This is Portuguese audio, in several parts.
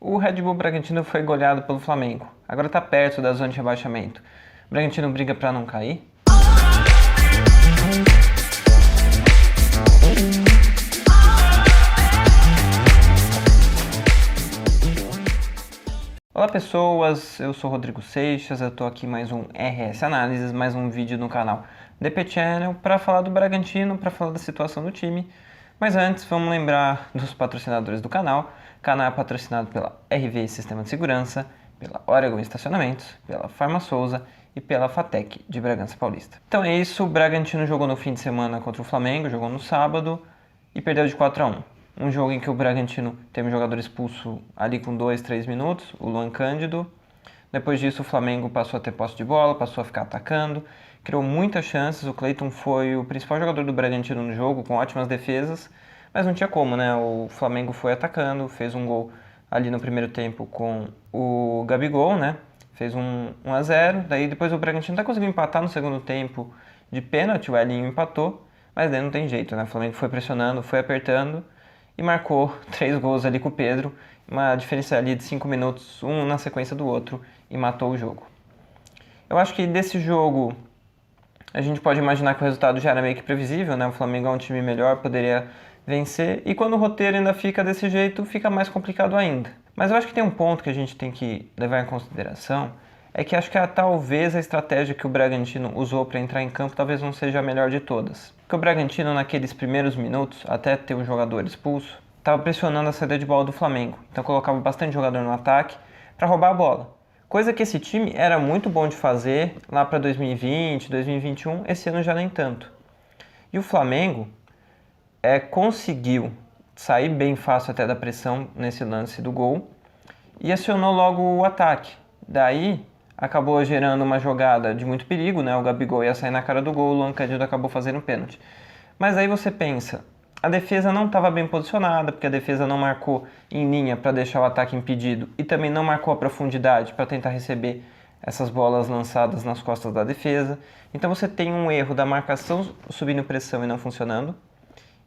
O Red Bull Bragantino foi goleado pelo Flamengo. Agora está perto da zona de rebaixamento. O Bragantino briga para não cair? Olá pessoas, eu sou Rodrigo Seixas, eu estou aqui mais um RS Análises, mais um vídeo no canal DP Channel para falar do Bragantino, para falar da situação do time. Mas antes, vamos lembrar dos patrocinadores do canal. O canal é patrocinado pela RV Sistema de Segurança, pela Oregon Estacionamentos, pela Farma Souza e pela Fatec de Bragança Paulista. Então é isso, o Bragantino jogou no fim de semana contra o Flamengo, jogou no sábado e perdeu de 4-1. Um jogo em que o Bragantino teve um jogador expulso ali com 2-3 minutos, o Luan Cândido. Depois disso o Flamengo passou a ter posse de bola, passou a ficar atacando, criou muitas chances. O Cleiton foi o principal jogador do Bragantino no jogo, com ótimas defesas, mas não tinha como, né? O Flamengo foi atacando, fez um gol ali no primeiro tempo com o Gabigol, né? Fez 1-0, daí depois o Bragantino até conseguiu empatar no segundo tempo de pênalti, o Elinho empatou, mas daí não tem jeito, né? O Flamengo foi pressionando, foi apertando e marcou 3 gols ali com o Pedro, uma diferença ali de 5 minutos, um na sequência do outro, e matou o jogo. Eu acho que desse jogo a gente pode imaginar que o resultado já era meio que previsível, né? O Flamengo é um time melhor, poderia vencer, e quando o roteiro ainda fica desse jeito, fica mais complicado ainda. Mas eu acho que tem um ponto que a gente tem que levar em consideração, é que acho que talvez a estratégia que o Bragantino usou para entrar em campo talvez não seja a melhor de todas. Porque o Bragantino, naqueles primeiros minutos, até ter um jogador expulso, estava pressionando a saída de bola do Flamengo. Então colocava bastante jogador no ataque para roubar a bola. Coisa que esse time era muito bom de fazer lá para 2020, 2021, esse ano já nem tanto. E o Flamengo conseguiu sair bem fácil até da pressão nesse lance do gol e acionou logo o ataque. Daí acabou gerando uma jogada de muito perigo, né? O Gabigol ia sair na cara do gol, o Luan Cândido acabou fazendo o pênalti. Mas aí você pensa, a defesa não estava bem posicionada, porque a defesa não marcou em linha para deixar o ataque impedido e também não marcou a profundidade para tentar receber essas bolas lançadas nas costas da defesa. Então você tem um erro da marcação subindo pressão e não funcionando,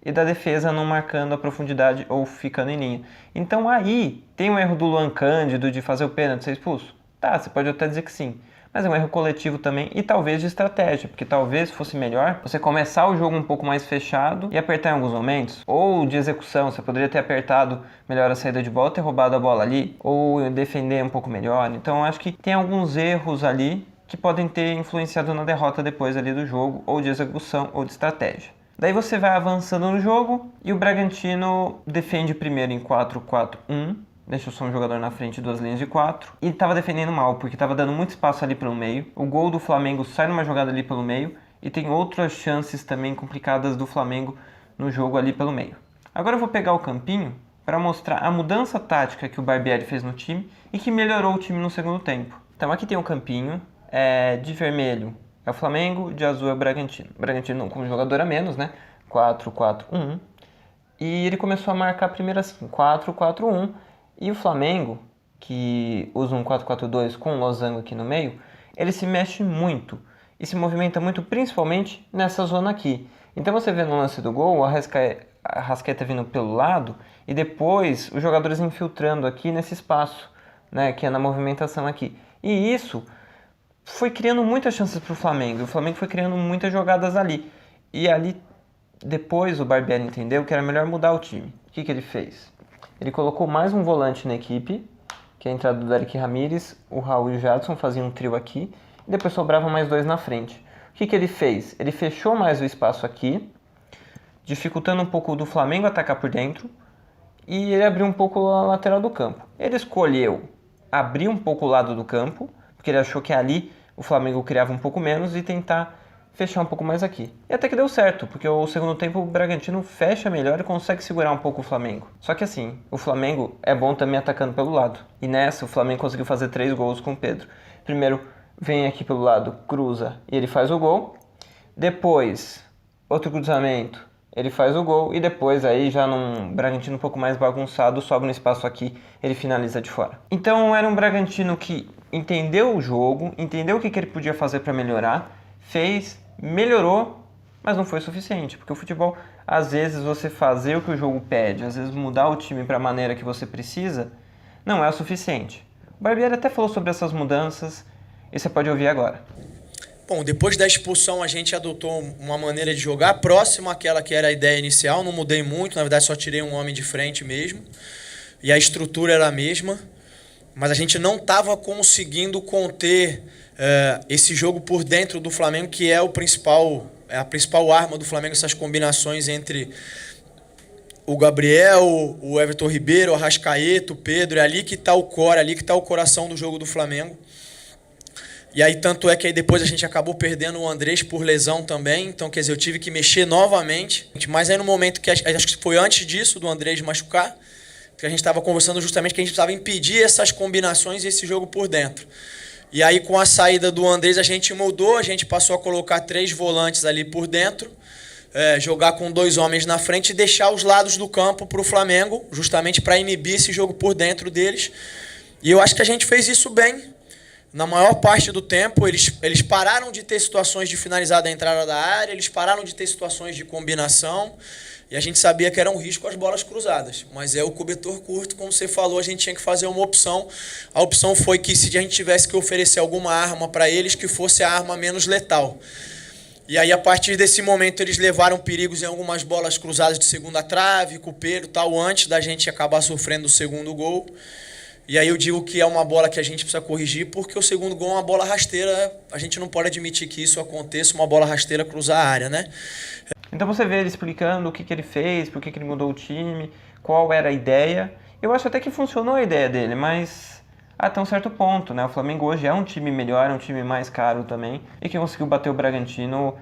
e da defesa não marcando a profundidade ou ficando em linha. Então aí tem um erro do Luan Cândido de fazer o pênalti ser expulso? Tá, você pode até dizer que sim, mas é um erro coletivo também e talvez de estratégia, porque talvez fosse melhor você começar o jogo um pouco mais fechado e apertar em alguns momentos, ou de execução, você poderia ter apertado melhor a saída de bola, ter roubado a bola ali, ou defender um pouco melhor. Então eu acho que tem alguns erros ali que podem ter influenciado na derrota depois ali do jogo, ou de execução ou de estratégia. Daí você vai avançando no jogo e o Bragantino defende primeiro em 4-4-1, deixa só um jogador na frente, 2 linhas de 4, e estava defendendo mal, porque estava dando muito espaço ali pelo meio. O gol do Flamengo sai numa jogada ali pelo meio, e tem outras chances também complicadas do Flamengo no jogo ali pelo meio. Agora eu vou pegar o campinho para mostrar a mudança tática que o Barbieri fez no time e que melhorou o time no segundo tempo. Então aqui tem o campinho, de vermelho é o Flamengo, de azul é o Bragantino. O Bragantino com um jogador a menos, né? 4-4-1. E ele começou a marcar primeiro assim, 4-4-1. E o Flamengo, que usa um 4-4-2 com um losango aqui no meio, ele se mexe muito e se movimenta muito, principalmente nessa zona aqui. Então você vê no lance do gol, o Arrascaeta vindo pelo lado e depois os jogadores infiltrando aqui nesse espaço, né, que é na movimentação aqui. E isso foi criando muitas chances para o Flamengo. O Flamengo foi criando muitas jogadas ali. E ali, depois o Barbieri entendeu que era melhor mudar o time. O que ele fez? Ele colocou mais um volante na equipe, que é a entrada do Eric Ramírez, o Raul e o Jadson faziam um trio aqui, e depois sobravam mais 2 na frente. O que ele fez? Ele fechou mais o espaço aqui, dificultando um pouco do Flamengo atacar por dentro, e ele abriu um pouco a lateral do campo. Ele escolheu abrir um pouco o lado do campo, porque ele achou que ali o Flamengo criava um pouco menos e tentar fechar um pouco mais aqui. E até que deu certo, porque o segundo tempo o Bragantino fecha melhor e consegue segurar um pouco o Flamengo. Só que assim, o Flamengo é bom também atacando pelo lado. E nessa o Flamengo conseguiu fazer 3 gols com o Pedro. Primeiro vem aqui pelo lado, cruza e ele faz o gol. Depois, outro cruzamento, ele faz o gol. E depois aí já num Bragantino um pouco mais bagunçado, sobe no espaço aqui, ele finaliza de fora. Então era um Bragantino que entendeu o jogo, entendeu o que ele podia fazer para melhorar, fez, melhorou, mas não foi suficiente, porque o futebol, às vezes você fazer o que o jogo pede, às vezes mudar o time para a maneira que você precisa, não é o suficiente. O Barbieri até falou sobre essas mudanças e você pode ouvir agora. Bom, depois da expulsão a gente adotou uma maneira de jogar próxima àquela que era a ideia inicial, não mudei muito, na verdade só tirei um homem de frente mesmo, e a estrutura era a mesma, mas a gente não estava conseguindo conter esse jogo por dentro do Flamengo, que é a principal arma do Flamengo, essas combinações entre o Gabriel, o Everton Ribeiro, o Arrascaeta, o Pedro, é ali que está o core, ali que está o coração do jogo do Flamengo. E aí tanto é que aí depois a gente acabou perdendo o Andrés por lesão também, então quer dizer, eu tive que mexer novamente, mas aí no momento que, acho que foi antes disso, do Andrés machucar, que a gente estava conversando justamente que a gente precisava impedir essas combinações e esse jogo por dentro. E aí com a saída do Andrés a gente mudou, a gente passou a colocar 3 volantes ali por dentro, jogar com 2 homens na frente e deixar os lados do campo para o Flamengo, justamente para inibir esse jogo por dentro deles. E eu acho que a gente fez isso bem. Na maior parte do tempo, eles pararam de ter situações de finalizar da entrada da área, eles pararam de ter situações de combinação, e a gente sabia que era um risco as bolas cruzadas. Mas é o cobertor curto, como você falou, a gente tinha que fazer uma opção. A opção foi que se a gente tivesse que oferecer alguma arma para eles, que fosse a arma menos letal. E aí, a partir desse momento, eles levaram perigos em algumas bolas cruzadas de segunda trave, copeiro, tal, antes da gente acabar sofrendo o segundo gol. E aí eu digo que é uma bola que a gente precisa corrigir, porque o segundo gol é uma bola rasteira, a gente não pode admitir que isso aconteça, uma bola rasteira cruzar a área, né? Então você vê ele explicando o que ele fez, por que ele mudou o time, qual era a ideia. Eu acho até que funcionou a ideia dele, mas até um certo ponto, né? O Flamengo hoje é um time melhor, é um time mais caro também, e que conseguiu bater o Bragantino,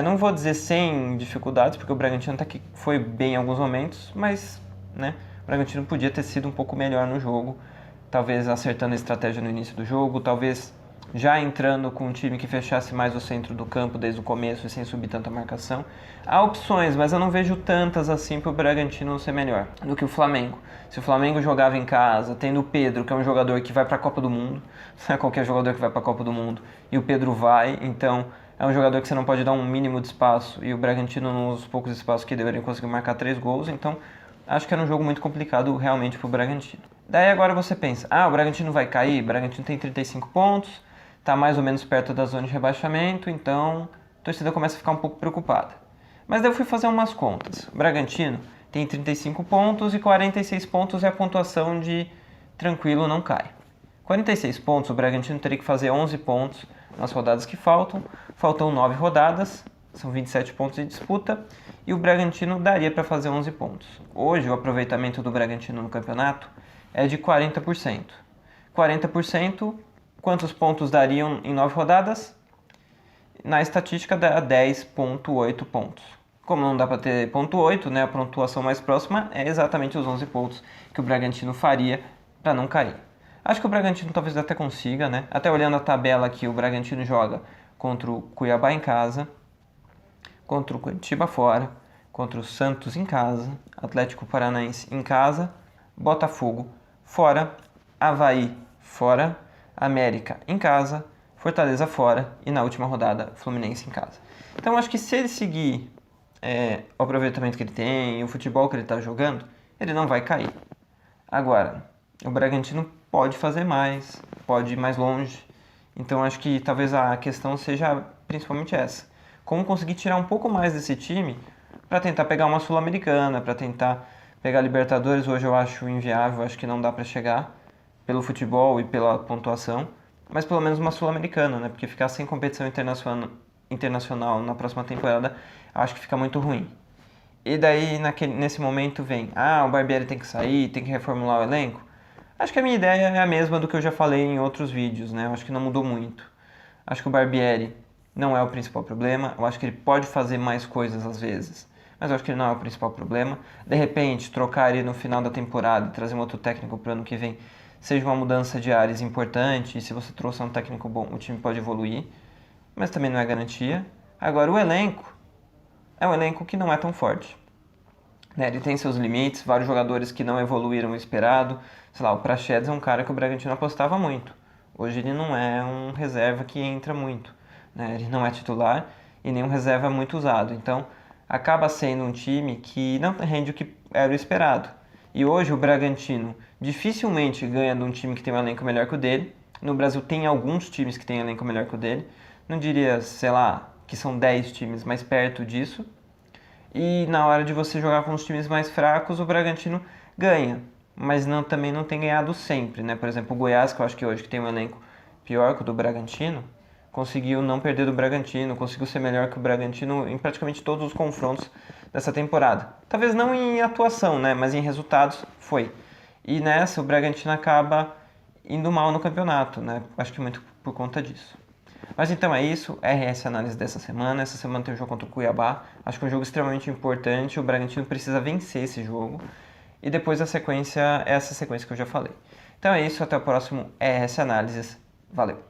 não vou dizer sem dificuldades, porque o Bragantino até que foi bem em alguns momentos, mas, né? O Bragantino podia ter sido um pouco melhor no jogo, talvez acertando a estratégia no início do jogo, talvez já entrando com um time que fechasse mais o centro do campo desde o começo e sem subir tanta marcação. Há opções, mas eu não vejo tantas assim para o Bragantino ser melhor do que o Flamengo. Se o Flamengo jogava em casa, tendo o Pedro, que é um jogador que vai para a Copa do Mundo, não é qualquer jogador que vai para a Copa do Mundo, e o Pedro vai, então é um jogador que você não pode dar um mínimo de espaço, e o Bragantino, nos poucos espaços que deveria conseguir marcar 3 gols, então acho que era um jogo muito complicado realmente para o Bragantino. Daí agora você pensa, o Bragantino vai cair? O Bragantino tem 35 pontos, está mais ou menos perto da zona de rebaixamento, então a torcida começa a ficar um pouco preocupada. Mas daí eu fui fazer umas contas. O Bragantino tem 35 pontos e 46 pontos é a pontuação de tranquilo, não cai. 46 pontos, o Bragantino teria que fazer 11 pontos nas rodadas que faltam. Faltam 9 rodadas, são 27 pontos de disputa, e o Bragantino daria para fazer 11 pontos. Hoje, o aproveitamento do Bragantino no campeonato é de 40%. 40%, quantos pontos dariam em 9 rodadas? Na estatística dá 10,8 pontos. Como não dá para ter ponto 8, né, a pontuação mais próxima é exatamente os 11 pontos que o Bragantino faria para não cair. Acho que o Bragantino talvez até consiga, né? Até olhando a tabela aqui, o Bragantino joga contra o Cuiabá em casa, contra o Curitiba fora, contra o Santos em casa, Atlético Paranaense em casa, Botafogo fora, Avaí fora, América em casa, Fortaleza fora e na última rodada Fluminense em casa. Então acho que se ele seguir o aproveitamento que ele tem e o futebol que ele está jogando, ele não vai cair. Agora, o Bragantino pode fazer mais, pode ir mais longe, então acho que talvez a questão seja principalmente essa. Como conseguir tirar um pouco mais desse time para tentar pegar uma Sul-Americana, para tentar pegar Libertadores. Hoje eu acho inviável, acho que não dá para chegar pelo futebol e pela pontuação, mas pelo menos uma Sul-Americana, né? Porque ficar sem competição internacional na próxima temporada, acho que fica muito ruim. E daí nesse momento vem, o Barbieri tem que sair, tem que reformular o elenco. Acho que a minha ideia é a mesma do que eu já falei em outros vídeos, né? Eu acho que não mudou muito. Acho que o Barbieri não é o principal problema, eu acho que ele pode fazer mais coisas às vezes, mas eu acho que ele não é o principal problema. De repente, trocar ele no final da temporada e trazer um outro técnico para o ano que vem seja uma mudança de áreas importante, e se você trouxer um técnico bom, o time pode evoluir, mas também não é garantia. Agora, o elenco é um elenco que não é tão forte, né? Ele tem seus limites, vários jogadores que não evoluíram o esperado. Sei lá, o Praxedes é um cara que o Bragantino apostava muito. Hoje ele não é um reserva que entra muito, né? Ele não é titular e nem um reserva muito usado. Então, acaba sendo um time que não rende o que era o esperado. E hoje o Bragantino, dificilmente ganha de um time que tem um elenco melhor que o dele. No Brasil tem alguns times que têm elenco melhor que o dele. Não diria, sei lá, que são 10 times, mas perto disso. E na hora de você jogar com os times mais fracos, o Bragantino ganha. Mas também não tem ganhado sempre, né? Por exemplo, o Goiás, que eu acho que hoje que tem um elenco pior que o do Bragantino, conseguiu não perder do Bragantino, conseguiu ser melhor que o Bragantino em praticamente todos os confrontos dessa temporada. Talvez não em atuação, né? Mas em resultados foi. E nessa o Bragantino acaba indo mal no campeonato, né? Acho que muito por conta disso. Mas então é isso, RS Análise dessa semana. Essa semana tem o jogo contra o Cuiabá. Acho que é um jogo extremamente importante. O Bragantino precisa vencer esse jogo. E depois a sequência é essa sequência que eu já falei. Então é isso, até o próximo RS Análises. Valeu!